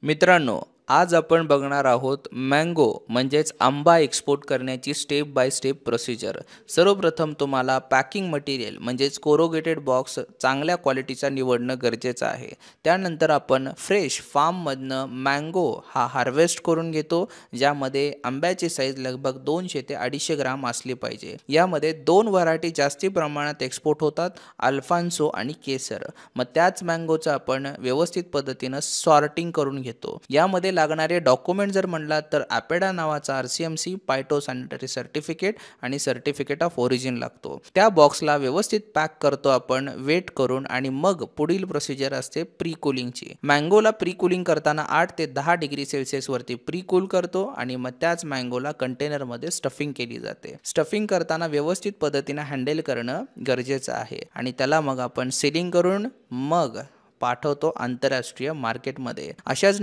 मित्रांनो, आज आपण बघणार आहोत मँगो म्हणजेच आंबा एक्सपोर्ट करण्याची स्टेप बाय स्टेप प्रोसिजर. सर्वप्रथम तुम्हाला पॅकिंग मटेरियल म्हणजेच कोरोगेटेड बॉक्स चांगल्या क्वालिटीचा निवडणं गरजेचं आहे. त्यानंतर आपण फ्रेश फार्ममधनं मँगो हा हार्वेस्ट करून घेतो, ज्यामध्ये आंब्याची साईज लगभग 200 ते 250 ग्राम असली पाहिजे. यामध्ये 2 व्हरायटी जास्ती प्रमाणात एक्सपोर्ट होतात, अल्फान्सो आणि केसर. मग त्याच मँगोचं आपण व्यवस्थित पद्धतीनं सॉर्टिंग करून घेतो. यामध्ये लागणारे डॉक्युमेंट जर म्हणलात तर ॲपेडा नावाचा RCMC फायटोसॅनिटरी सर्टिफिकेट आणि सर्टिफिकेट ऑफ ओरिजिन लागतो. त्या बॉक्सला व्यवस्थित पॅक करतो आपण वेट करून आणि मग पुढील प्रोसिजर असते प्री कुलिंगची. मँगोला प्री कुलिंग करताना 8 ते 10 डिग्री सेल्सिअस वरती प्री कूल करतो आणि मग त्याच मँगोला कंटेनरमध्ये स्टफिंग केली जाते. स्टफिंग करताना व्यवस्थित पद्धतीने हँडल करणं गरजेचं आहे आणि त्याला मग आपण सिलिंग करून मग पाठवतो आंतरराष्ट्रीय मार्केटमध्ये. अशाच